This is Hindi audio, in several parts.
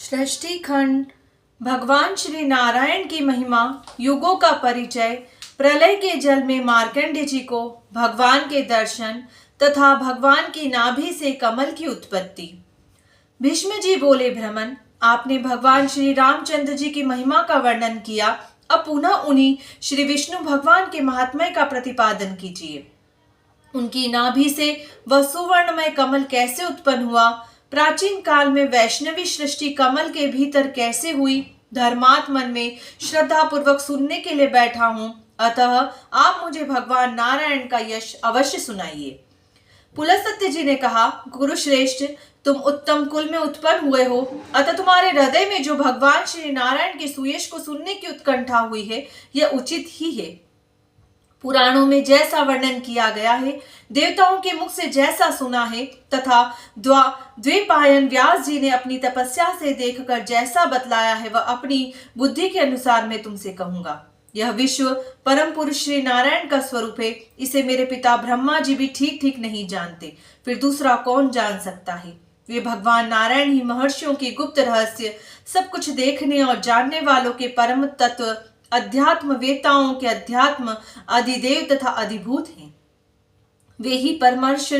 सृष्टि खंड भगवान श्री नारायण की महिमा, युगों का परिचय, प्रलय के जल में मार्कंडेय जी को भगवान के दर्शन तथा भगवान की नाभि से कमल की उत्पत्ति। भीष्म जी बोले, भ्रमण, आपने भगवान श्री रामचंद्र जी की महिमा का वर्णन किया, अब पुनः उन्हीं श्री विष्णु भगवान के महात्म्य का प्रतिपादन कीजिए। उनकी नाभि से वह सुवर्णमय कमल कैसे उत्पन्न हुआ, प्राचीन काल में वैष्णवी सृष्टि कमल के भीतर कैसे हुई, धर्मात्मन में श्रद्धा पूर्वक सुनने के लिए बैठा हूं, अतः आप मुझे भगवान नारायण का यश अवश्य सुनाइए। पुलस्त्य जी ने कहा, गुरुश्रेष्ठ, तुम उत्तम कुल में उत्पन्न हुए हो, अतः तुम्हारे हृदय में जो भगवान श्री नारायण के सुयश को सुनने की उत्कंठा हुई है, यह उचित ही है। पुराणों में जैसा वर्णन किया गया है, देवताओं के मुख से जैसा सुना है, तथा द्वैपायन व्यास जी ने अपनी तपस्या से देखकर जैसा बतलाया है, वह अपनी बुद्धि के अनुसार मैं तुमसे कहूंगा। यह विश्व परम पुरुष श्री नारायण का स्वरूप है। इसे मेरे पिता ब्रह्मा जी भी ठीक ठीक नहीं जानते, फिर दूसरा कौन जान सकता है। वे भगवान नारायण ही महर्षियों की गुप्त रहस्य, सब कुछ देखने और जानने वालों के परम तत्व, अध्यात्म वेताओं के अध्यात्म, अधिदेव तथा अधिभूत हैं। वे ही परमर्श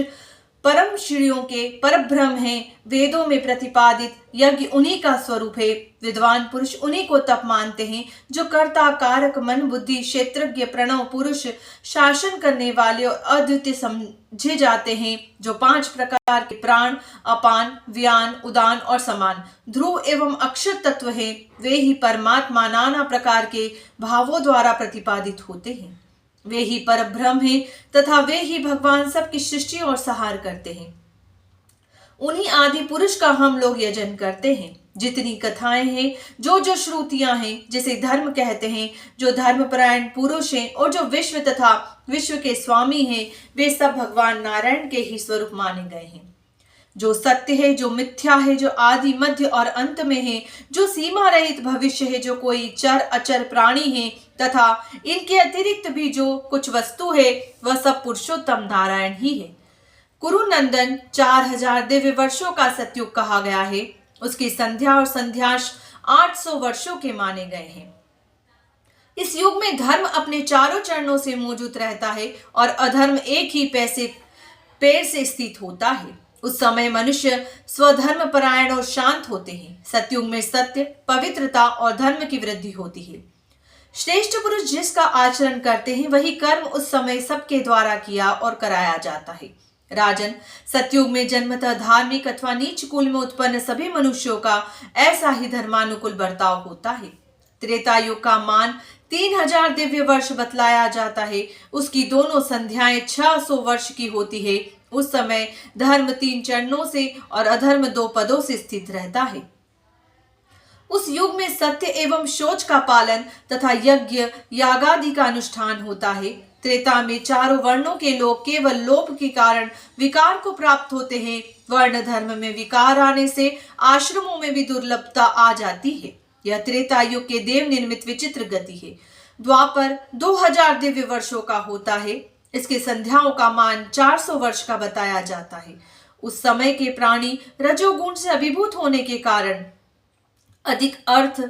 परम श्रीयों के परब्रह्म हैं। वेदों में प्रतिपादित यज्ञ उन्हीं का स्वरूप है। विद्वान पुरुष उन्हीं को तप मानते हैं, जो कर्ता कारक मन बुद्धि क्षेत्रज्ञ प्रणव पुरुष, शासन करने वाले और अद्वितीय समझे जाते हैं, जो 5 प्रकार के प्राण, अपान, व्यान, उदान और समान, ध्रुव एवं अक्षर तत्व हैं। वे ही परमात्मा नाना प्रकार के भावों द्वारा प्रतिपादित होते हैं। वे ही परब्रह्म हैं तथा वे ही भगवान सबकी सृष्टि और संहार करते हैं। उन्हीं आदि पुरुष का हम लोग यजन करते हैं। जितनी कथाएं हैं, जो श्रुतियां हैं, जिसे धर्म कहते हैं, जो धर्मपरायण पुरुष हैं और जो विश्व तथा विश्व के स्वामी हैं, वे सब भगवान नारायण के ही स्वरूप माने गए हैं। जो सत्य है, जो मिथ्या है, जो आदि मध्य और अंत में है, जो सीमा रहित भविष्य है, जो कोई चर अचर प्राणी है, तथा इनके अतिरिक्त भी जो कुछ वस्तु है, वह सब पुरुषोत्तम नारायण ही है। कुरुनंदन 4000 दिव्य वर्षों का सतयुग कहा गया है। उसकी संध्या और संध्याश 800 वर्षों के माने गए हैं। इस युग में धर्म अपने चारों चरणों से मौजूद रहता है और अधर्म एक ही पैर से स्थित होता है। उस समय मनुष्य स्वधर्म परायण और शांत होते हैं। सतयुग में सत्य, पवित्रता और धर्म की वृद्धि होती है। श्रेष्ठ पुरुष जिसका आचरण करते हैं, वही कर्म उस समय सबके द्वारा किया और कराया जाता है। राजन, सतयुग में जन्मतः धार्मिक अथवा नीच कुल में उत्पन्न सभी मनुष्यों का ऐसा ही धर्मानुकूल बर्ताव होता है। त्रेता युग का मान 3000 दिव्य वर्ष बतलाया जाता है। उसकी दोनों संध्याएं 600 वर्ष की होती है। उस समय धर्म 3 चरणों से और अधर्म 2 पदों से स्थित रहता है। उस युग में सत्य एवं शौच का पालन तथा यज्ञ यागादि का अनुष्ठान होता है। त्रेता में चारों वर्णों के लोग केवल लोभ के कारण विकार को प्राप्त होते हैं। वर्ण धर्म में विकार आने से आश्रमों में भी दुर्लभता आ जाती है। यह त्रेता युग के देव निर्मित विचित्र गति है। द्वापर 2000 दिव्य वर्षों का होता है। इसके संध्याओं का मान 400 वर्ष का बताया जाता है। उस समय के प्राणी रजोगुण से अभिभूत होने के कारण अधिक अर्थ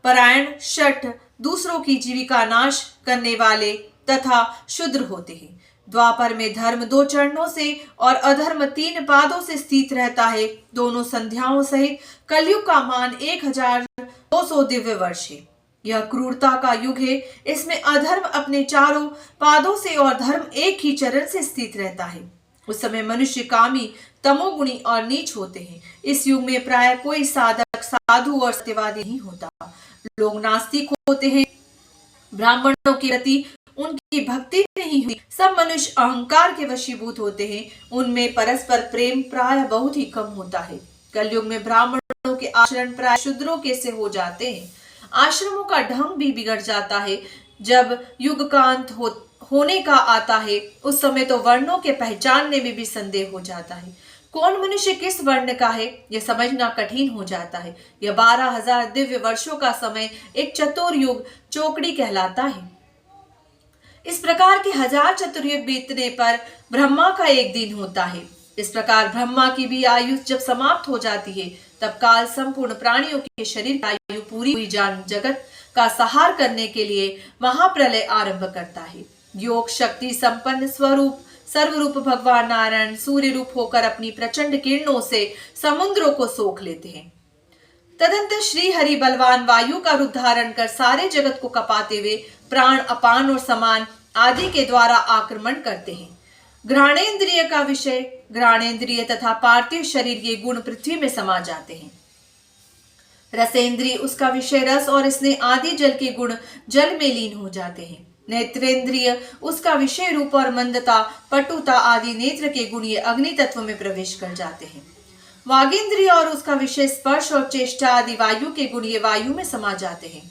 परायण, शठ, दूसरों की जीविका नाश करने वाले तथा शुद्र होते हैं। द्वापर में धर्म 2 चरणों से और अधर्म 3 पादों से स्थित रहता है। दोनों संध्याओं सहित कलयुग का मान 1200 दिव्य वर्ष है। यह क्रूरता का युग है। इसमें अधर्म अपने चारों पादों से और धर्म एक ही चरण से स्थित रहता है। उस समय मनुष्य कामी, तमोगुणी और नीच होते हैं। इस युग में प्राय कोई साधक, साधु और सत्यवादी नहीं होता। लोग नास्तिक होते हैं। ब्राह्मणों के प्रति उनकी भक्ति नहीं हुई। सब मनुष्य अहंकार के वशीभूत होते हैं। उनमें परस्पर प्रेम प्राय बहुत ही कम होता है। कलयुग में ब्राह्मणों के आचरण प्राय शूद्रों के से हो जाते हैं। आश्रमों का ढंग भी बिगड़ जाता है। जब युग का अंत होने का आता है, उस समय तो वर्णों के पहचानने में भी संदेह हो जाता है। कौन मनुष्य किस वर्ण का है, यह समझना कठिन हो जाता है। यह 12000 दिव्य वर्षों का समय एक चतुर्युग चौकड़ी कहलाता है। इस प्रकार के 1000 चतुर्युग बीतने पर ब्रह्मा का एक दिन होता है। इस प्रकार ब्रह्मा की भी आयु जब समाप्त हो जाती है, तब काल संपूर्ण प्राणियों के शरीर की आयु पूरी हुई जान जगत का संहार करने के लिए महाप्रलय आरंभ करता है। योग शक्ति संपन्न स्वरूप सर्वरूप भगवान नारायण सूर्य रूप होकर अपनी प्रचंड किरणों से समुद्रों को सोख लेते हैं। तदंतर श्री हरि बलवान वायु का रूप धारण कर सारे जगत को कपाते हुए प्राण, अपान और समान आदि के द्वारा आक्रमण करते हैं। घ्राणेन्द्रिय का विषय घ्राणेन्द्रिय तथा पार्थिव शरीर ये गुण पृथ्वी में समा जाते हैं। रसेंद्रिय उसका विषय रस और स्नेह आदि जल के गुण जल में लीन हो जाते हैं। नेत्रेंद्रिय उसका विषय रूप और मंदता, पटुता आदि नेत्र के गुण ये अग्नि तत्व में प्रवेश कर जाते हैं। वागेंद्रिय और उसका विषय स्पर्श और चेष्टा आदि वायु के गुण ये वायु में समा जाते हैं।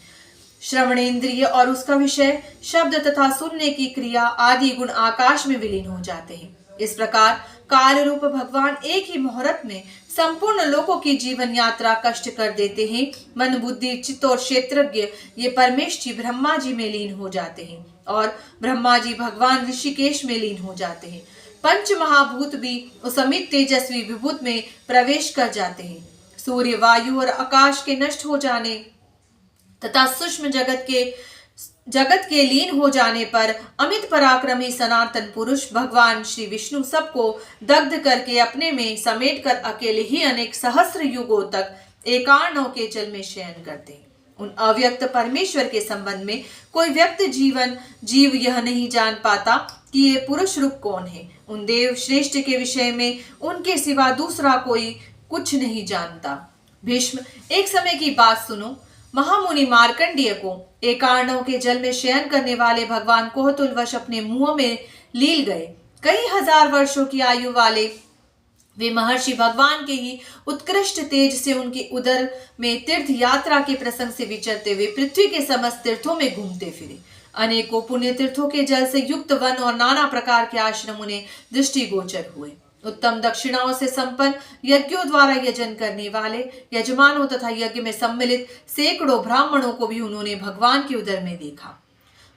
श्रवणेन्द्रिय और उसका विषय शब्द तथा सुनने की क्रिया आदि गुण आकाश में विलीन हो जाते हैं। इस प्रकार काल रूप भगवान एक ही मुहूर्त में संपूर्ण लोगों की जीवन यात्रा कष्ट कर देते हैं। मन, बुद्धि, चित्त और क्षेत्रज्ञ ये परमेश जी ब्रह्मा जी में लीन हो जाते हैं और ब्रह्मा जी भगवान ऋषिकेश में लीन हो जाते हैं। पंच महाभूत भी उस अमित तेजस्वी विभूत में प्रवेश कर जाते हैं। सूर्य, वायु और आकाश के नष्ट हो जाने तथा सूक्ष्म जगत के लीन हो जाने पर अमित पराक्रमी सनातन पुरुष भगवान श्री विष्णु सबको दग्ध करके अपने में समेट कर अकेले ही अनेक सहस्र युगों तक एकार्णव के जल में शयन करते हैं। उन अव्यक्त परमेश्वर के संबंध में कोई व्यक्त जीव यह नहीं जान पाता कि ये पुरुष रूप कौन है। उन देव श्रेष्ठ के विषय में उनके सिवा दूसरा कोई कुछ नहीं जानता। भीष्म, एक समय की बात सुनो। महामुनि मार्कंडेय को एकार्णव के जल में शयन करने वाले भगवान कोहतुलवश अपने मुंह में लील गए। कई हजार वर्षों की आयु वाले वे महर्षि भगवान के ही उत्कृष्ट तेज से उनकी उदर में तीर्थ यात्रा के प्रसंग से विचरते हुए पृथ्वी के समस्त तीर्थों में घूमते फिरे। अनेकों पुण्य तीर्थों के जल से युक्त वन और नाना प्रकार के आश्रम उन्हें दृष्टिगोचर हुए। उत्तम दक्षिणाओं से संपन्न यज्ञों द्वारा यजन करने वाले यजमानों तथा यज्ञ में सम्मिलित सैकड़ों ब्राह्मणों को भी उन्होंने भगवान के उदर में देखा।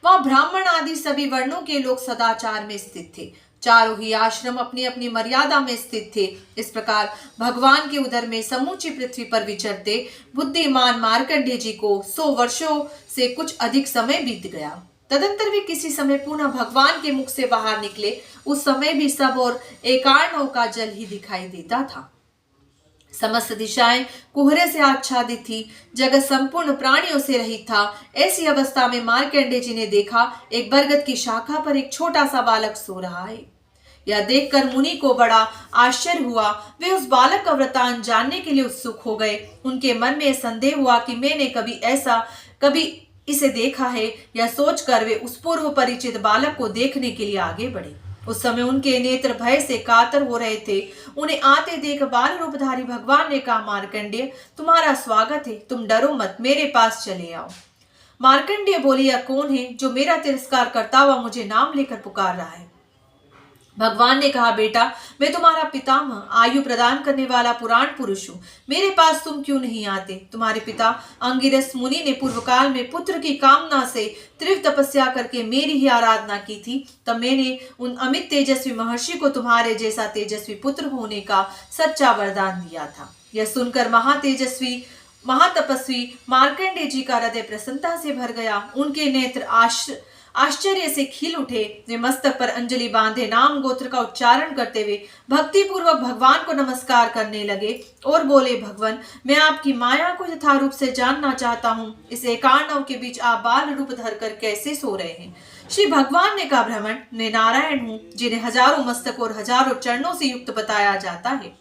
वहां ब्राह्मण आदि सभी वर्णों के लोग सदाचार में स्थित थे। चारों ही आश्रम अपनी अपनी मर्यादा में स्थित थे। इस प्रकार भगवान के उदर में समूची पृथ्वी पर विचरते बुद्धिमान मार्कंडेय जी को 100 वर्षों से कुछ अधिक समय बीत गया। तदंतर वे किसी समय पुनः भगवान के मुख से बाहर निकले। उस समय भी सब और एकार्णव का जल ही दिखाई देता था। समस्त दिशाएं कोहरे से आच्छादित थी। जगत संपूर्ण प्राणियों से रहित था। ऐसी अवस्था में मार्कंडेय जी ने देखा एक बरगद की शाखा पर एक छोटा सा बालक सो रहा है। यह देखकर मुनि को बड़ा आश्चर्य हुआ। वे उस बालक का वृतांत जानने के लिए उत्सुक हो गए। उनके मन में संदेह हुआ कि मैंने कभी इसे देखा है। यह सोचकर वे उस पूर्व परिचित बालक को देखने के लिए आगे बढ़े। उस समय उनके नेत्र भय से कातर हो रहे थे। उन्हें आते देख बाल रूपधारी भगवान ने कहा, मार्कंडेय, तुम्हारा स्वागत है, तुम डरो मत, मेरे पास चले आओ। मार्कंडेय बोले, यह कौन है जो मेरा तिरस्कार करता हुआ मुझे नाम लेकर पुकार रहा है? भगवान ने कहा, बेटा, मैं तुम्हारा पितामह, आयु प्रदान करने वाला पुराण पुरुष हूँ। मेरे पास तुम क्यों नहीं आते? तुम्हारे पिता अंगिरस मुनि ने पूर्व काल में पुत्र की कामना से तीव्र तपस्या करके मेरी ही आराधना की थी। तब मैंने उन अमित तेजस्वी महर्षि को तुम्हारे जैसा तेजस्वी पुत्र होने का सच्चा वरदान दिया था। यह सुनकर महातपस्वी मार्कंडेय जी का हृदय प्रसन्नता से भर गया। उनके नेत्र आश्चर्य से खिल उठे। वे मस्तक पर अंजलि बांधे नाम गोत्र का उच्चारण करते हुए भक्ति पूर्वक भगवान को नमस्कार करने लगे और बोले, भगवान, मैं आपकी माया को यथारूप से जानना चाहता हूँ। इस एकार्णव के बीच आप बाल रूप धरकर कैसे सो रहे हैं? श्री भगवान ने कहा, ब्राह्मण, मैं नारायण हूँ, जिन्हें हजारों मस्तक और हजारों चरणों से युक्त बताया जाता है।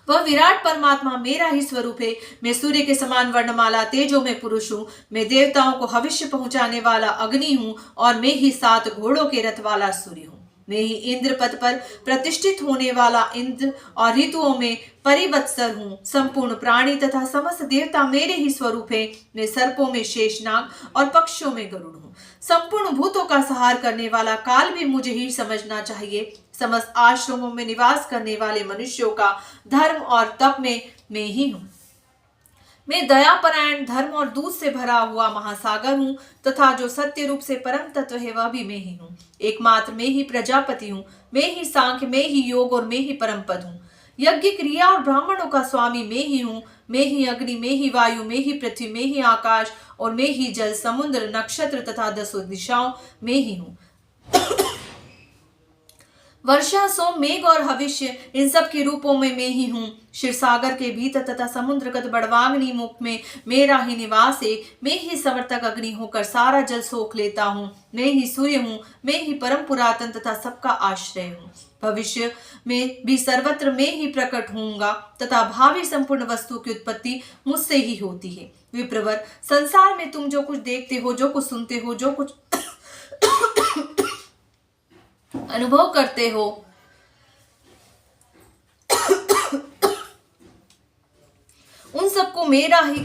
वह विराट परमात्मा मेरा ही स्वरूप है। मैं सूर्य के समान वर्णमाला तेजो में पुरुष हूँ। मैं देवताओं को भविष्य पहुंचाने वाला अग्नि हूँ और मैं ही 7 घोड़ों के रथ वाला सूर्य हूँ। मैं ही इंद्र पद पर प्रतिष्ठित होने वाला इंद्र और ऋतुओं में परिवत्सर हूँ। संपूर्ण प्राणी तथा समस्त देवता मेरे ही स्वरूप है। मैं सर्पों में शेषनाग और पक्षियों में गरुड़ हूँ। संपूर्ण भूतों का संहार करने वाला काल भी मुझे ही समझना चाहिए। समस्त आश्रमों में निवास करने वाले मनुष्यों का धर्म और तप में मैं ही हूँ। मैं दयापरायण, धर्म और दूध से भरा हुआ महासागर हूँ तथा जो सत्य रूप से परम तत्व है वह भी मैं ही हूँ। एकमात्र मैं ही प्रजापति हूँ। मैं ही सांख्य, मैं ही योग और मैं ही परम पद हूँ। यज्ञ क्रिया और ब्राह्मणों का स्वामी मैं ही हूँ। मैं ही अग्नि, मैं ही वायु, मैं ही पृथ्वी, मैं ही आकाश और मैं ही जल, समुद्र, नक्षत्र तथा 10 दिशाओं में ही हूँ। वर्षा, सोम, मेघ और भविष्य इन सब के रूपों में मैं ही हूँ। क्षीरसागर के भीतर तथा समुद्रगत बड़वाग्नि मुख में मेरा ही निवास है। मैं ही संवर्तक अग्नि होकर सारा जल सोख लेता हूँ। मैं ही सूर्य हूँ। मैं ही परम पुरातन तथा सबका आश्रय हूँ। भविष्य में भी सर्वत्र मैं ही प्रकट होऊंगा तथा भावी संपूर्ण वस्तु की उत्पत्ति मुझसे ही होती है। विप्रवर, संसार में तुम जो कुछ देखते हो, जो कुछ सुनते हो, जो कुछ अनुभव करते हो, उन सबको मेरा ही